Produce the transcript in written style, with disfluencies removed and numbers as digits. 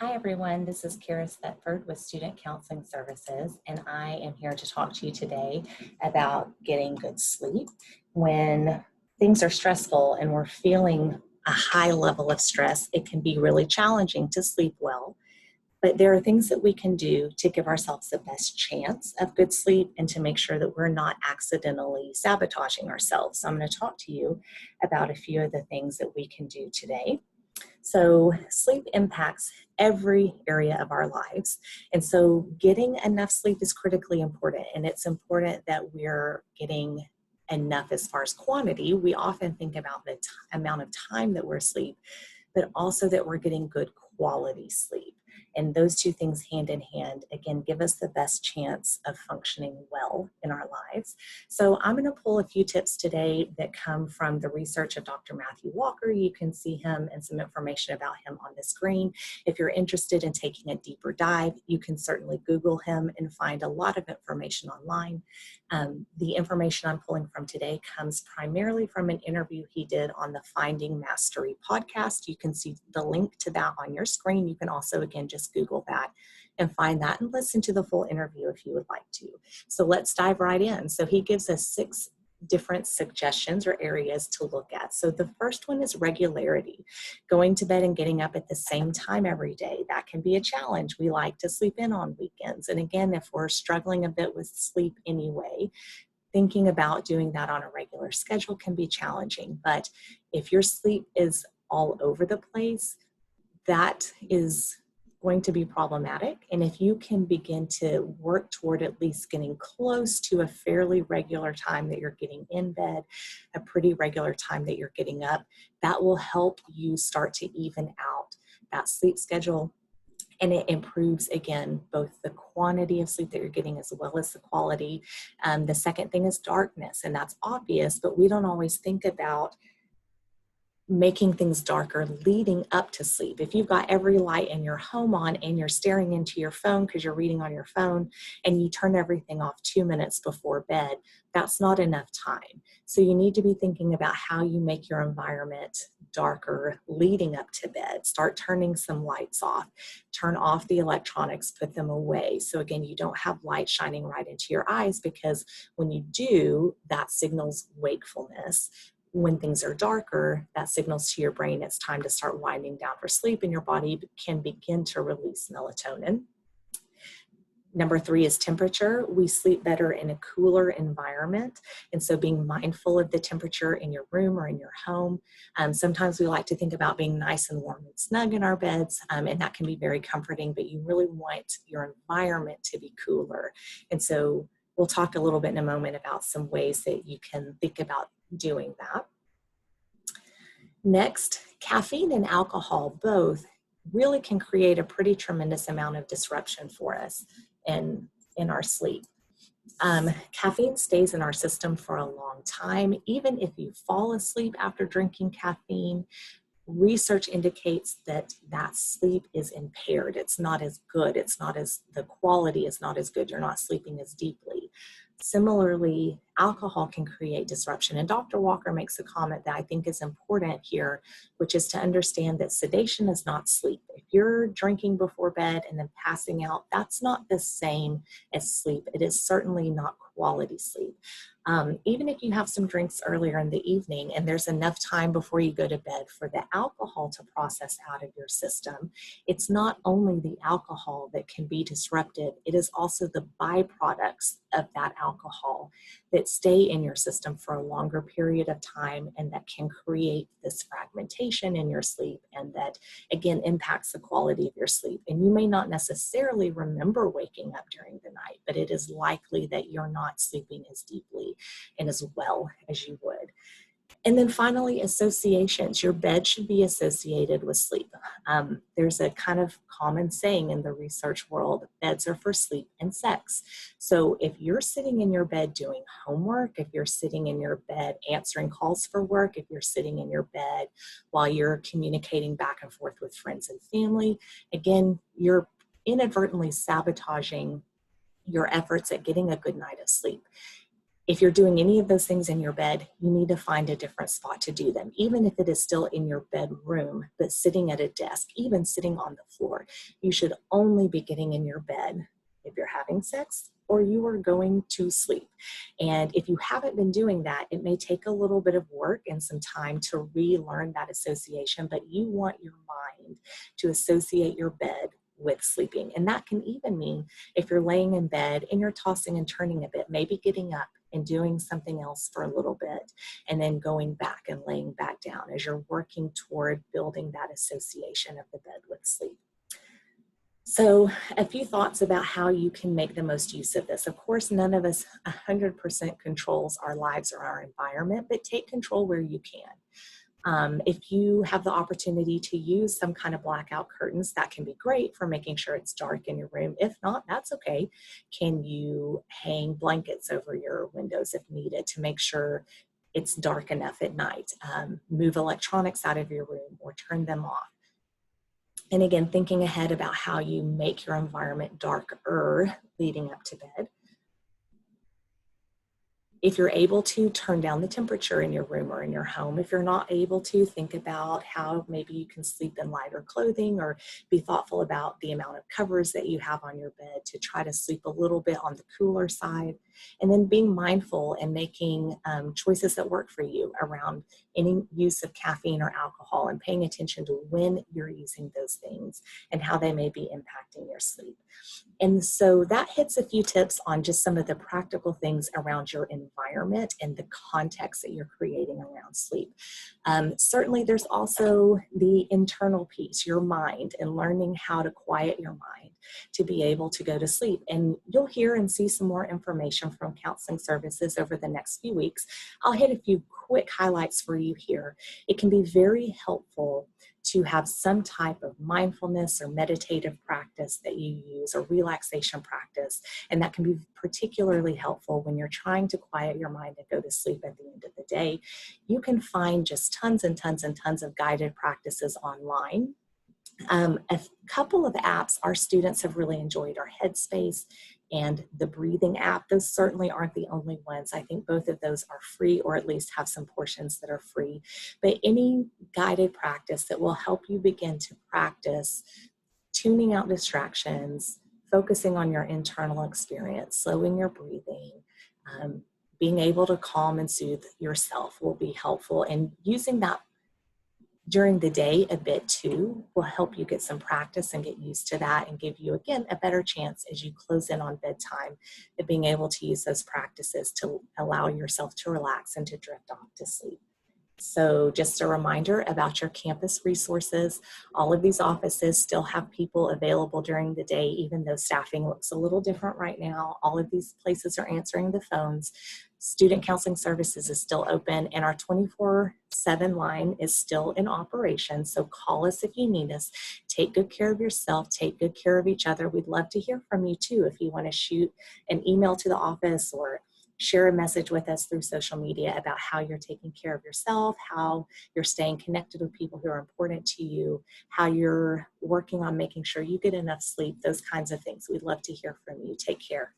Hi everyone, this is Caris Thetford with Student Counseling Services, and I am here to talk to you today about getting good sleep. When things are stressful and we're feeling a high level of stress, it can be really challenging to sleep well. But there are things that we can do to give ourselves the best chance of good sleep and to make sure that we're not accidentally sabotaging ourselves. So I'm going to talk to you about a few of the things that we can do today. So sleep impacts every area of our lives. And so getting enough sleep is critically important. And it's important that we're getting enough as far as quantity. We often think about the amount of time that we're asleep, but also that we're getting good quality sleep. And those two things hand in hand, again, give us the best chance of functioning well in our lives. So I'm going to pull a few tips today that come from the research of Dr. Matthew Walker. You can see him and some information about him on the screen. If you're interested in taking a deeper dive, you can certainly Google him and find a lot of information online. The information I'm pulling from today comes primarily from an interview he did on the Finding Mastery podcast. You can see the link to that on your screen. You can also, again, just Google that and find that and listen to the full interview if you would like to. So let's dive right in. So he gives us 6 different suggestions or areas to look at. So the first one is regularity. Going to bed and getting up at the same time every day. That can be a challenge. We like to sleep in on weekends. And again, if we're struggling a bit with sleep anyway, thinking about doing that on a regular schedule can be challenging. But if your sleep is all over the place, that is going to be problematic. And if you can begin to work toward at least getting close to a fairly regular time that you're getting in bed, a pretty regular time that you're getting up, that will help you start to even out that sleep schedule. And it improves, again, both the quantity of sleep that you're getting as well as the quality. The second thing is darkness, and that's obvious, but we don't always think about making things darker leading up to sleep. If you've got every light in your home on and you're staring into your phone because you're reading on your phone and you turn everything off 2 minutes before bed, that's not enough time. So you need to be thinking about how you make your environment darker leading up to bed. Start turning some lights off. Turn off the electronics, put them away. So again, you don't have light shining right into your eyes, because when you do, that signals wakefulness. When things are darker, that signals to your brain it's time to start winding down for sleep, and your body can begin to release melatonin. Number 3 is temperature. We sleep better in a cooler environment. And so being mindful of the temperature in your room or in your home. Sometimes we like to think about being nice and warm and snug in our beds, and that can be very comforting, but you really want your environment to be cooler. And so we'll talk a little bit in a moment about some ways that you can think about doing that. Next, caffeine and alcohol both really can create a pretty tremendous amount of disruption for us in our sleep. Caffeine stays in our system for a long time. Even if you fall asleep after drinking caffeine, research indicates that sleep is impaired. It's not as good. The quality is not as good. You're not sleeping as deeply. Similarly, alcohol can create disruption. And Dr. Walker makes a comment that I think is important here, which is to understand that sedation is not sleep. If you're drinking before bed and then passing out, that's not the same as sleep. It is certainly not quality sleep. Even if you have some drinks earlier in the evening and there's enough time before you go to bed for the alcohol to process out of your system, it's not only the alcohol that can be disrupted, it is also the byproducts of that alcohol that stay in your system for a longer period of time, and that can create this fragmentation in your sleep, and that again impacts the quality of your sleep. And you may not necessarily remember waking up during the night, but it is likely that you're not sleeping as deeply and as well as you would. And then finally, associations. Your bed should be associated with sleep. There's a kind of common saying in the research world, beds are for sleep and sex. So if you're sitting in your bed doing homework, if you're sitting in your bed answering calls for work, if you're sitting in your bed while you're communicating back and forth with friends and family, again, you're inadvertently sabotaging your efforts at getting a good night of sleep. If you're doing any of those things in your bed, you need to find a different spot to do them, even if it is still in your bedroom, but sitting at a desk, even sitting on the floor. You should only be getting in your bed if you're having sex or you are going to sleep. And if you haven't been doing that, it may take a little bit of work and some time to relearn that association, but you want your mind to associate your bed with sleeping. And that can even mean if you're laying in bed and you're tossing and turning a bit, maybe getting up and doing something else for a little bit, and then going back and laying back down as you're working toward building that association of the bed with sleep. So a few thoughts about how you can make the most use of this. Of course, none of us 100% controls our lives or our environment, but take control where you can. If you have the opportunity to use some kind of blackout curtains, that can be great for making sure it's dark in your room. If not, that's okay. Can you hang blankets over your windows if needed to make sure it's dark enough at night? Move electronics out of your room or turn them off. And again, thinking ahead about how you make your environment darker leading up to bed. If you're able to, turn down the temperature in your room or in your home. If you're not able to, think about how maybe you can sleep in lighter clothing, or be thoughtful about the amount of covers that you have on your bed to try to sleep a little bit on the cooler side. And then being mindful and making choices that work for you around any use of caffeine or alcohol, and paying attention to when you're using those things and how they may be impacting your sleep. And so that hits a few tips on just some of the practical things around your environment and the context that you're creating around sleep. Certainly there's also the internal piece, your mind, and learning how to quiet your mind to be able to go to sleep. And you'll hear and see some more information from counseling services over the next few weeks. I'll hit a few quick highlights for you here. It can be very helpful to have some type of mindfulness or meditative practice that you use, or relaxation practice. And that can be particularly helpful when you're trying to quiet your mind and go to sleep at the end of the day. You can find just tons and tons and tons of guided practices online. A couple of apps our students have really enjoyed are Headspace and the breathing app. Those certainly aren't the only ones. I think both of those are free, or at least have some portions that are free. But any guided practice that will help you begin to practice tuning out distractions, focusing on your internal experience, slowing your breathing, being able to calm and soothe yourself will be helpful. And using that during the day a bit too will help you get some practice and get used to that, and give you, again, a better chance as you close in on bedtime of being able to use those practices to allow yourself to relax and to drift off to sleep. So just a reminder about your campus resources. All of these offices still have people available during the day, even though staffing looks a little different right now. All of these places are answering the phones. Student Counseling Services is still open, and our 24/7 line is still in operation. So call us if you need us. Take good care of yourself. Take good care of each other. We'd love to hear from you too. If you want to shoot an email to the office or share a message with us through social media about how you're taking care of yourself, how you're staying connected with people who are important to you, how you're working on making sure you get enough sleep, those kinds of things. We'd love to hear from you. Take care.